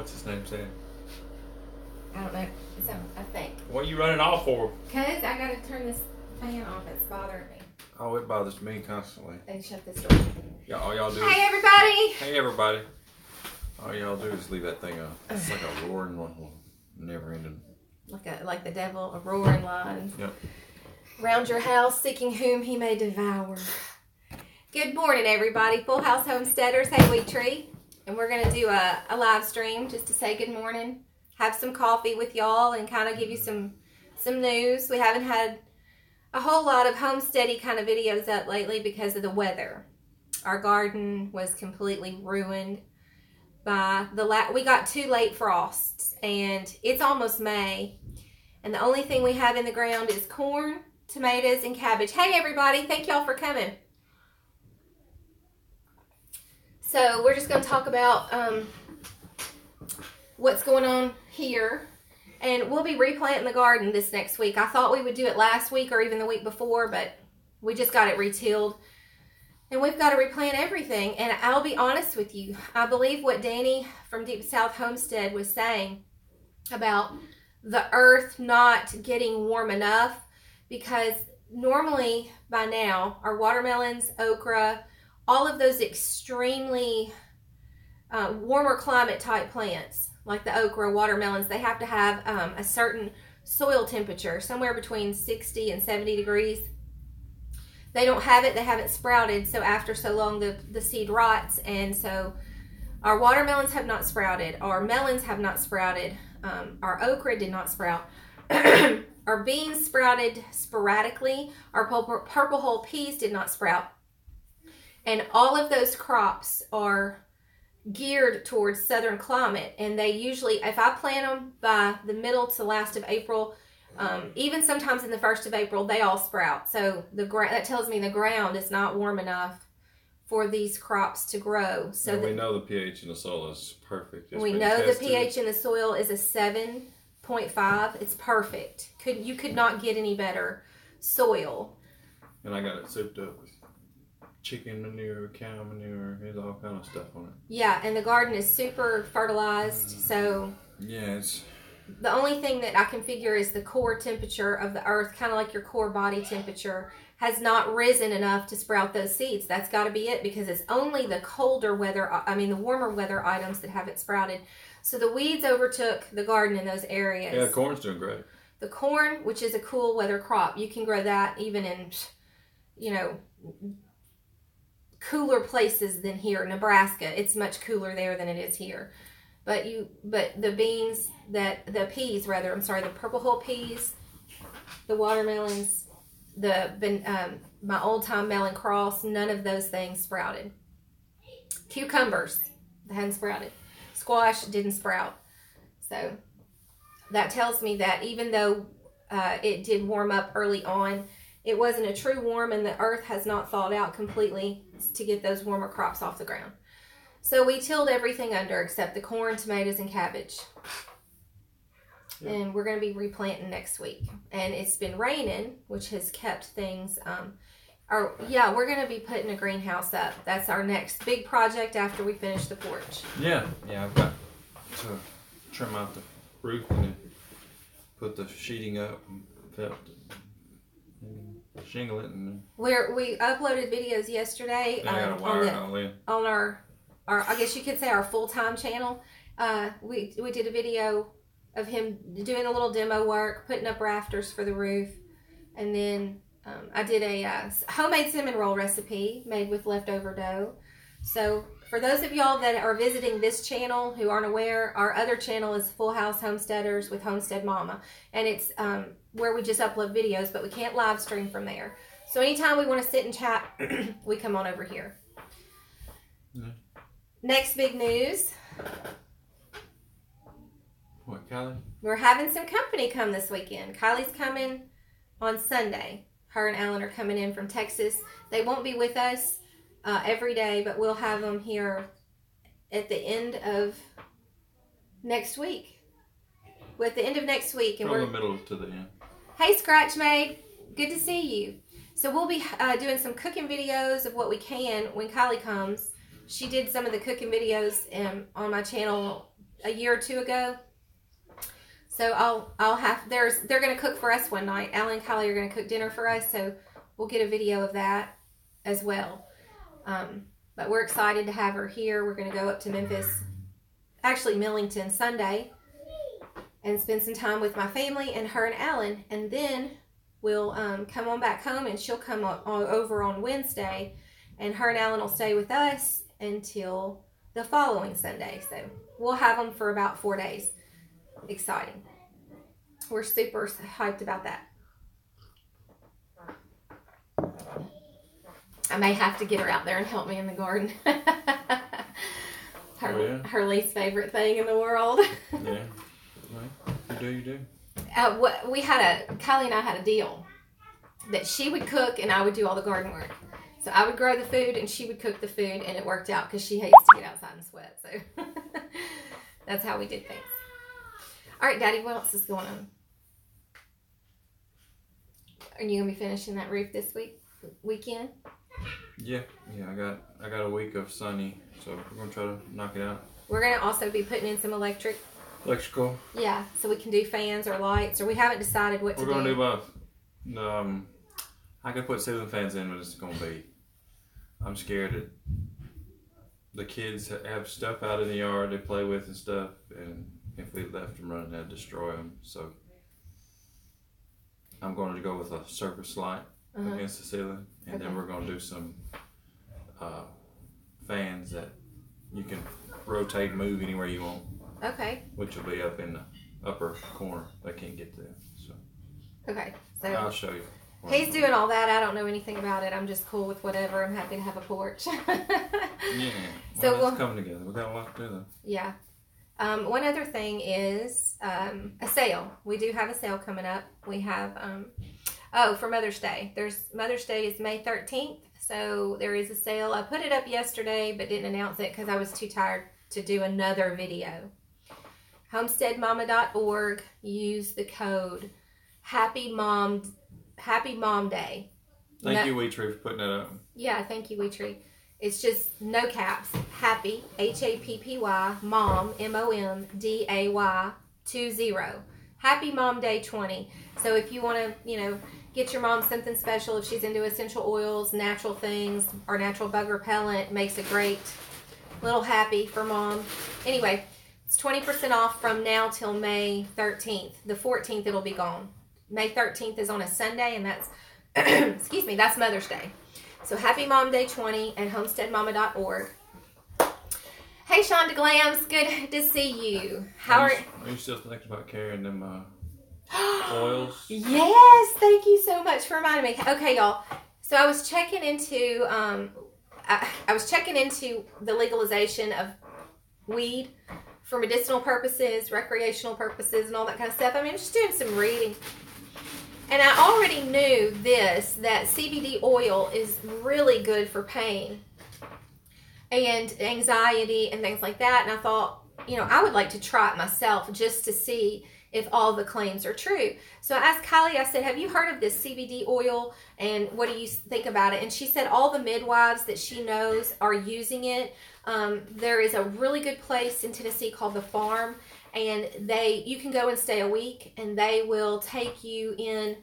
What's his name saying? I don't know. It's I think. What are you running off for? Cause I gotta turn this fan off. It's bothering me. Oh, it bothers me constantly. They shut this door. All y'all do. Hey everybody! Hey everybody! All y'all do is leave that thing up. It's like a roaring one, never ending. Like the devil, a roaring lion. Yep. Round your house, seeking whom he may devour. Good morning, everybody. Full House Homesteaders. Hey, Wheat Tree. And we're going to do a live stream just to say good morning. Have some coffee with y'all and kind of give you some news. We haven't had a whole lot of homesteady kind of videos up lately because of the weather. Our garden was completely ruined by we got 2 late frosts, and it's almost May. And the only thing we have in the ground is corn, tomatoes, and cabbage. Hey, everybody. Thank y'all for coming. So we're just going to talk about what's going on here. And we'll be replanting the garden this next week. I thought we would do it last week or even the week before, but we just got it retilled. And we've got to replant everything. And I'll be honest with you. I believe what Danny from Deep South Homestead was saying about the earth not getting warm enough, because normally by now our watermelons, okra, all of those extremely warmer climate type plants like the okra, watermelons, they have to have a certain soil temperature, somewhere between 60 and 70 degrees. They don't have it, they haven't sprouted, so after so long the seed rots, and so our watermelons have not sprouted, our melons have not sprouted, our okra did not sprout. Our beans sprouted sporadically, our purple hull peas did not sprout. And all of those crops are geared towards southern climate, and they usually, if I plant them by the middle to last of April, even sometimes in the 1st of April, they all sprout. So that tells me the ground is not warm enough for these crops to grow. So we know the pH in the soil is perfect. We know the pH in the soil is a 7.5. It's perfect. You could not get any better soil. And I got it souped up with chicken manure, cow manure, there's all kind of stuff on it. Yeah, and the garden is super fertilized, so yes. The only thing that I can figure is the core temperature of the earth, kind of like your core body temperature, has not risen enough to sprout those seeds. That's got to be it, because it's only the colder weather, the warmer weather items that have it sprouted. So the weeds overtook the garden in those areas. Yeah, the corn's doing great. The corn, which is a cool weather crop, you can grow that even in, cooler places than here. Nebraska, it's much cooler there than it is here. But the purple hull peas, the watermelons, my old time melon cross, none of those things sprouted. Cucumbers, they hadn't sprouted. Squash didn't sprout. So that tells me that even though it did warm up early on, it wasn't a true warm, and the earth has not thawed out completely to get those warmer crops off the ground. So we tilled everything under except the corn, tomatoes, and cabbage. Yeah. And we're going to be replanting next week. And it's been raining, which has kept things... we're going to be putting a greenhouse up. That's our next big project after we finish the porch. Yeah, I've got to trim out the roof and then put the sheeting up and felt it. Shingle it, and we uploaded videos yesterday on our I guess you could say our full-time channel. We did a video of him doing a little demo work, putting up rafters for the roof, and then I did a homemade cinnamon roll recipe made with leftover dough. So for those of y'all that are visiting this channel who aren't aware, our other channel is Full House Homesteaders with Homestead Mama, and it's where we just upload videos, but we can't live stream from there. So anytime we want to sit and chat, we come on over here. Yeah. Next big news. What, Kylie? We're having some company come this weekend. Kylie's coming on Sunday. Her and Alan are coming in from Texas. They won't be with us every day, but we'll have them here at the end of next week. At the end of next week. And from the middle to the end. Hey, Scratch Maid. Good to see you. So we'll be doing some cooking videos of what we can when Kylie comes. She did some of the cooking videos on my channel a year or two ago. So I'll have, they're going to cook for us one night. Alan and Kylie are going to cook dinner for us, so we'll get a video of that as well. But we're excited to have her here. We're going to go up to Memphis, actually Millington, Sunday, and spend some time with my family and her and Alan. And then we'll come on back home, and she'll come over on Wednesday, and her and Alan will stay with us until the following Sunday. So we'll have them for about 4 days. Exciting. We're super hyped about that. I may have to get her out there and help me in the garden. Her least favorite thing in the world. Yeah. You do. Kylie and I had a deal that she would cook and I would do all the garden work. So I would grow the food and she would cook the food, and it worked out because she hates to get outside and sweat. So that's how we did things. All right, Daddy, what else is going on? Are you gonna be finishing that roof this weekend? Yeah. I got a week of sunny, so we're gonna try to knock it out. We're gonna also be putting in some electrical. Yeah, so we can do fans or lights, or we haven't decided what to do. We're gonna do both. I could put ceiling fans in, but it's gonna be. I'm scared that the kids have stuff out in the yard they play with and stuff, and if we left them running, that'd destroy them. So I'm going to go with a surface light against the ceiling, and then we're going to do some fans that you can rotate and move anywhere you want. Okay. Which will be up in the upper corner. They can't get to. So. Okay. So I'll show you. He's doing all that. I don't know anything about it. I'm just cool with whatever. I'm happy to have a porch. Yeah. So we'll come together. We've got a lot to do though. Yeah. One other thing is a sale. We do have a sale coming up. We have, for Mother's Day. Mother's Day is May 13th, so there is a sale. I put it up yesterday but didn't announce it because I was too tired to do another video. HomesteadMama.org. Use the code Happy Mom Day. Thank you, Weetree, for putting that up. Yeah, thank you, Weetree. It's just no caps. Happy, Happy, Mom, MOMDAY 20. Happy Mom Day 20. So if you want to, get your mom something special, if she's into essential oils, natural things, or natural bug repellent, makes a great little happy for mom. Anyway, it's 20% off from now till May 13th. The 14th, it'll be gone. May 13th is on a Sunday, and that's, excuse me, that's Mother's Day. So Happy Mom Day 20 at homesteadmama.org. Hey, Shonda Glams, good to see you. Are you still thinking about carrying them oils? Yes, thank you so much for reminding me. Okay, y'all. So I was checking into the legalization of weed for medicinal purposes, recreational purposes, and all that kind of stuff. I mean, I'm just doing some reading. And I already knew that CBD oil is really good for pain and anxiety and things like that. And I thought, I would like to try it myself just to see if all the claims are true. So I asked Kylie, I said, have you heard of this CBD oil and what do you think about it? And she said all the midwives that she knows are using it. There is a really good place in Tennessee called The Farm, and you can go and stay a week, and they will take you in.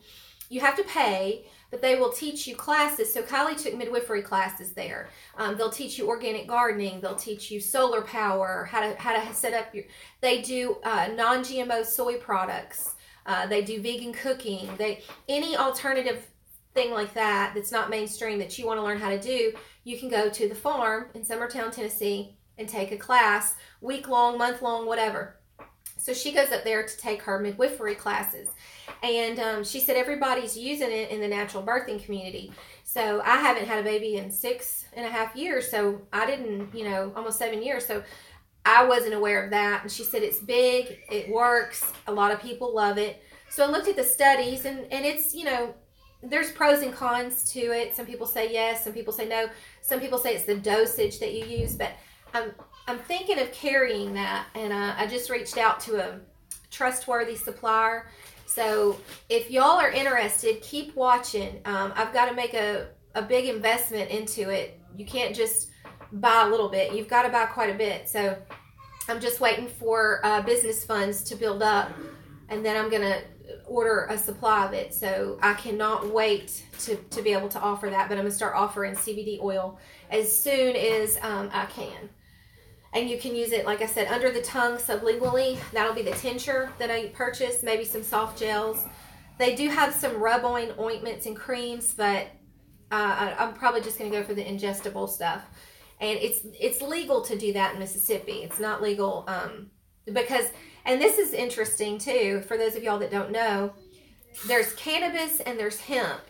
You have to pay, but they will teach you classes. So Kylie took midwifery classes there. They'll teach you organic gardening. They'll teach you solar power, how to set up your. They do non-GMO soy products. They do vegan cooking. Any alternative thing like that that's not mainstream that you want to learn how to do, you can go to The Farm in Summertown, Tennessee, and take a class, week-long, month-long, whatever. So she goes up there to take her midwifery classes. And she said everybody's using it in the natural birthing community. So I haven't had a baby in 6.5 years. So I didn't, almost 7 years. So I wasn't aware of that. And she said it's big, it works, a lot of people love it. So I looked at the studies, and it's, there's pros and cons to it. Some people say yes, some people say no. Some people say it's the dosage that you use. But I'm thinking of carrying that, and I just reached out to a trustworthy supplier. So if y'all are interested, keep watching. I've got to make a big investment into it. You can't just buy a little bit. You've got to buy quite a bit. So I'm just waiting for business funds to build up, and then I'm going to order a supply of it. So I cannot wait to be able to offer that, but I'm going to start offering CBD oil as soon as I can. And you can use it, like I said, under the tongue sublingually. That'll be the tincture that I purchased, maybe some soft gels. They do have some rub-on ointments and creams, but I'm probably just going to go for the ingestible stuff. And it's legal to do that in Mississippi. It's not legal because, and this is interesting too, for those of y'all that don't know, there's cannabis and there's hemp.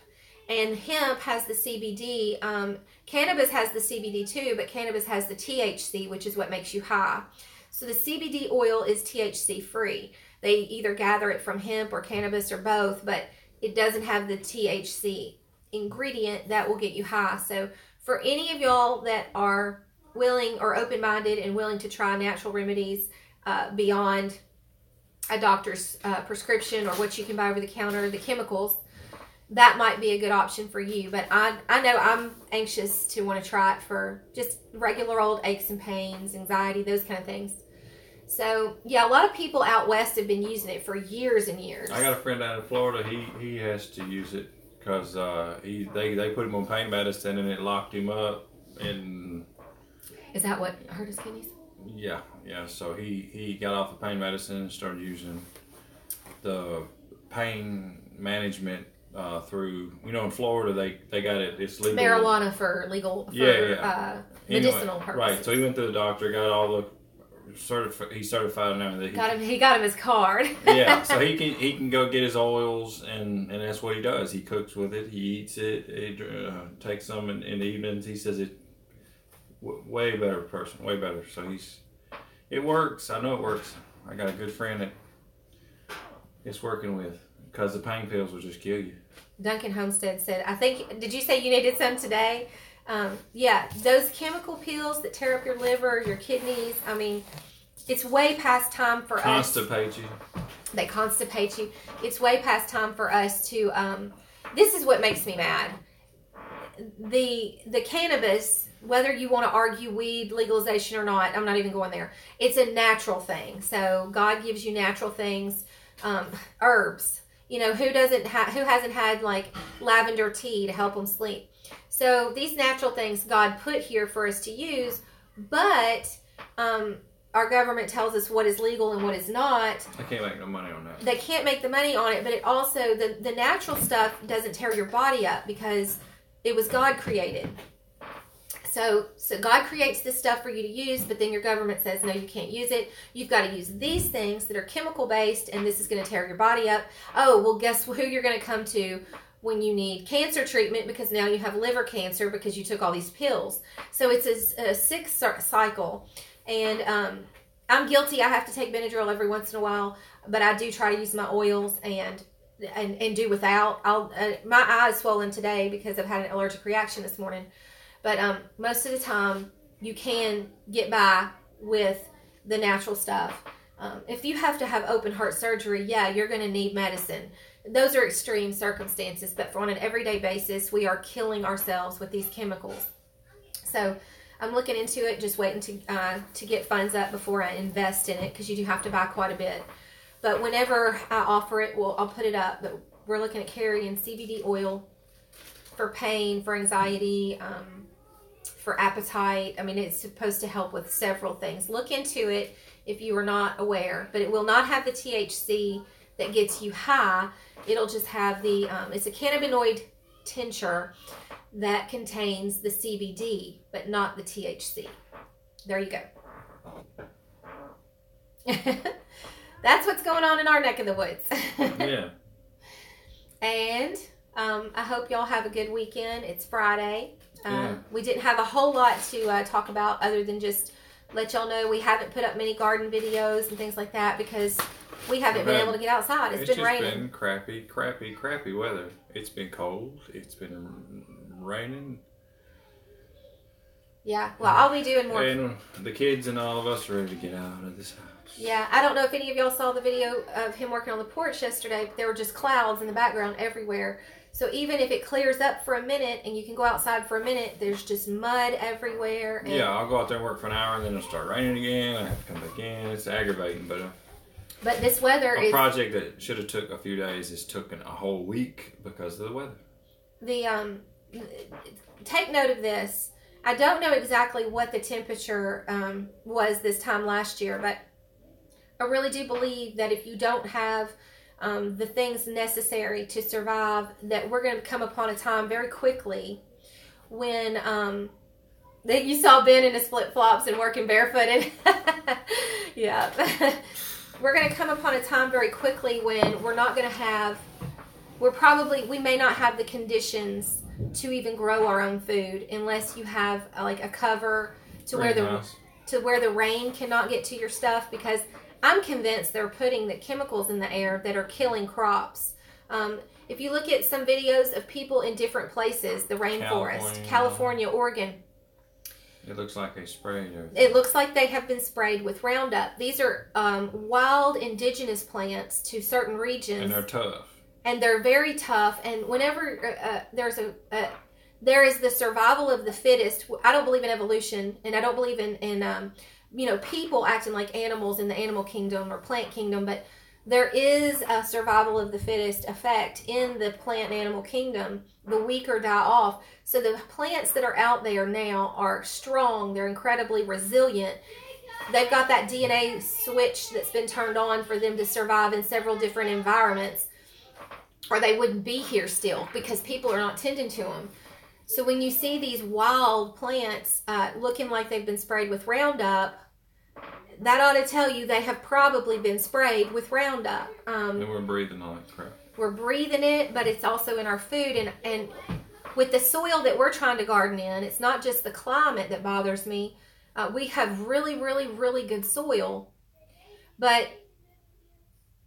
And hemp has the CBD. Cannabis has the CBD too, but cannabis has the THC, which is what makes you high. So the CBD oil is THC free. They either gather it from hemp or cannabis or both, but it doesn't have the THC ingredient that will get you high. So for any of y'all that are willing or open-minded and willing to try natural remedies beyond a doctor's prescription or what you can buy over the counter, the chemicals, that might be a good option for you. But I know I'm anxious to want to try it for just regular old aches and pains, anxiety, those kind of things. So, yeah, a lot of people out west have been using it for years and years. I got a friend down in Florida. He has to use it because they put him on pain medicine and it locked him up. And is that what hurt his kidneys? Yeah. So he got off the pain medicine and started using the pain management through, in Florida they got it. It's legal. Marijuana for medicinal purposes. Right. So he went to the doctor, got all the he's certified now that he got him his card. Yeah, so he can go get his oils, and that's what he does. He cooks with it, he eats it, he takes some in the evenings. He says it way better person, way better. So it works. I know it works. I got a good friend that it's working with, because the pain pills will just kill you. Duncan Homestead said, did you say you needed some today? Yeah, those chemical pills that tear up your liver, your kidneys, I mean, it's way past time for Constipate you. They constipate you. It's way past time for us to, this is what makes me mad. The cannabis, whether you want to argue weed legalization or not, I'm not even going there. It's a natural thing. So God gives you natural things, herbs. Who hasn't had like lavender tea to help them sleep? So these natural things God put here for us to use, but our government tells us what is legal and what is not. They can't make no money on that. They can't make the money on it, but it also, the natural stuff doesn't tear your body up because it was God created. So God creates this stuff for you to use, but then your government says, no, you can't use it. You've got to use these things that are chemical based, and this is going to tear your body up. Oh, well, guess who you're going to come to when you need cancer treatment, because now you have liver cancer because you took all these pills. So it's a sick cycle. And I'm guilty. I have to take Benadryl every once in a while, but I do try to use my oils and do without. My eye is swollen today because I've had an allergic reaction this morning. But most of the time, you can get by with the natural stuff. If you have to have open heart surgery, yeah, you're going to need medicine. Those are extreme circumstances, but on an everyday basis, we are killing ourselves with these chemicals. So I'm looking into it, just waiting to get funds up before I invest in it, because you do have to buy quite a bit. But whenever I offer it, I'll put it up. But we're looking at carrying CBD oil for pain, for anxiety, for appetite. I mean, it's supposed to help with several things. Look into it if you are not aware. But it will not have the THC that gets you high. It'll just have it's a cannabinoid tincture that contains the CBD, but not the THC. There you go. That's what's going on in our neck of the woods. Yeah. And I hope y'all have a good weekend. It's Friday. Yeah. We didn't have a whole lot to talk about other than just let y'all know we haven't put up many garden videos and things like that because we haven't been able to get outside. It's been raining. It's been crappy weather. It's been cold. It's been raining. Yeah. Well, I'll be doing more. And the kids and all of us are ready to get out of this house. Yeah. I don't know if any of y'all saw the video of him working on the porch yesterday, but there were just clouds in the background everywhere. So even if it clears up for a minute and you can go outside for a minute, there's just mud everywhere. And yeah, I'll go out there and work for an hour and then it'll start raining again. I have to come back in. It's aggravating, but this weather a is... project that should have took a few days is taken a whole week because of the weather. Take note of this. I don't know exactly what the temperature was this time last year, but I really do believe that if you don't have the things necessary to survive, that we're going to come upon a time very quickly when that you saw Ben in his flip-flops and working barefooted. Yeah. We're going to come upon a time very quickly when we're not going to have, we may not have the conditions to even grow our own food unless you have like a cover to where the rain cannot get to your stuff, because I'm convinced they're putting the chemicals in the air that are killing crops. If you look at some videos of people in different places, the rainforest, California, Oregon, it looks like they sprayed everything. It looks like they have been sprayed with Roundup. These are wild indigenous plants to certain regions. And they're tough. And they're very tough. And whenever there is the survival of the fittest, I don't believe in evolution, and I don't believe in people acting like animals in the animal kingdom or plant kingdom, but there is a survival of the fittest effect in the plant and animal kingdom. The weaker die off. So the plants that are out there now are strong. They're incredibly resilient. They've got that DNA switch that's been turned on for them to survive in several different environments, or they wouldn't be here still because people are not tending to them. So when you see these wild plants looking like they've been sprayed with Roundup, that ought to tell you they have probably been sprayed with Roundup. And we're breathing all that crap. We're breathing it, but it's also in our food. And with the soil that we're trying to garden in, it's not just the climate that bothers me. We have really, really, really good soil. But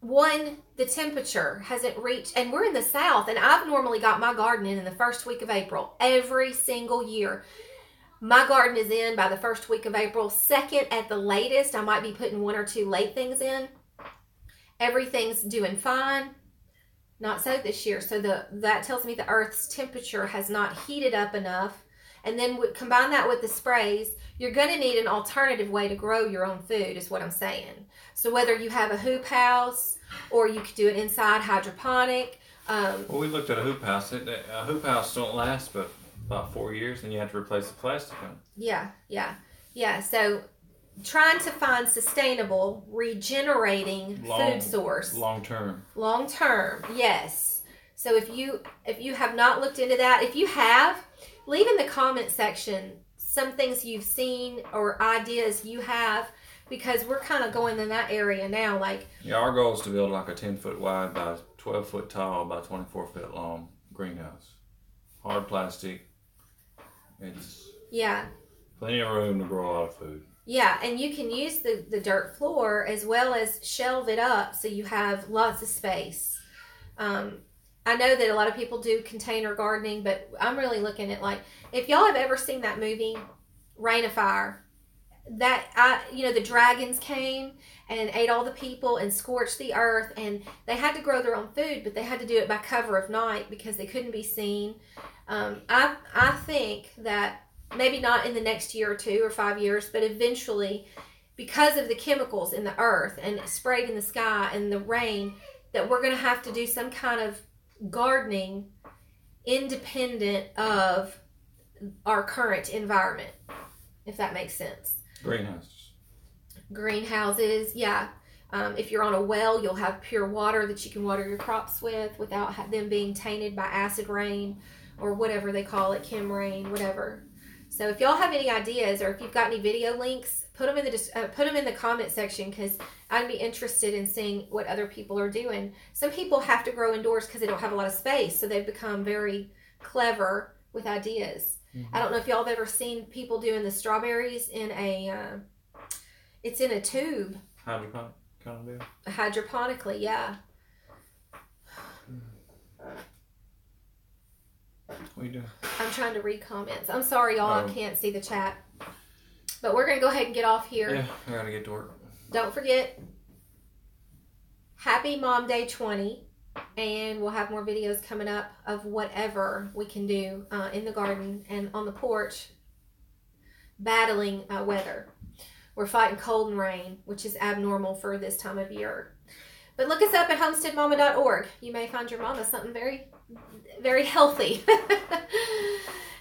the temperature hasn't reached, and we're in the South, and I've normally got my garden in the first week of April every single year. My garden is in by the first week of April. Second at the latest, I might be putting one or two late things in. Everything's doing fine. Not so this year. So that tells me the Earth's temperature has not heated up enough. And then combine that with the sprays, you're going to need an alternative way to grow your own food, is what I'm saying. So whether you have a hoop house or you could do it inside hydroponic. Well, we looked at a hoop house. A hoop house don't last but about 4 years, and you have to replace the plastic on it. Yeah. So trying to find sustainable, regenerating food source. Long term, yes. So if you have not looked into that, if you have, leave in the comment section some things you've seen or ideas you have, because we're kind of going in that area now. Like, yeah, our goal is to build like a 10-foot wide by 12-foot tall by 24-foot long greenhouse. Hard plastic. It's plenty of room to grow a lot of food. Yeah, and you can use the dirt floor as well as shelve it up so you have lots of space. I know that a lot of people do container gardening, but I'm really looking at, like, if y'all have ever seen that movie, Reign of Fire, the dragons came and ate all the people and scorched the earth, and they had to grow their own food, but they had to do it by cover of night because they couldn't be seen. I think that maybe not in the next year or 2 or 5 years, but eventually, because of the chemicals in the earth and sprayed in the sky and the rain, that we're going to have to do some kind of gardening independent of our current environment, if that makes sense. Greenhouses, yeah. If you're on a well, you'll have pure water that you can water your crops with without them being tainted by acid rain or whatever they call it, chem rain, whatever. So if y'all have any ideas, or if you've got any video links, put them in the comment section, because I'd be interested in seeing what other people are doing. Some people have to grow indoors because they don't have a lot of space, so they've become very clever with ideas. Mm-hmm. I don't know if y'all have ever seen people doing the strawberries in it's in a tube. Hydroponic kind of deal? Hydroponically, yeah. What are you doing? I'm trying to read comments. I'm sorry, y'all. I can't see the chat. But we're going to go ahead and get off here. Yeah, I got to get to work. Don't forget, Happy Mom Day 20. And we'll have more videos coming up of whatever we can do in the garden and on the porch, battling weather. We're fighting cold and rain, which is abnormal for this time of year. But look us up at homesteadmama.org. You may find your mama something very, very healthy.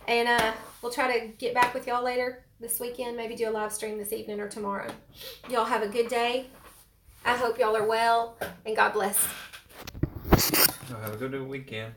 And we'll try to get back with y'all later this weekend. Maybe do a live stream this evening or tomorrow. Y'all have a good day. I hope y'all are well. And God bless. Have a good weekend.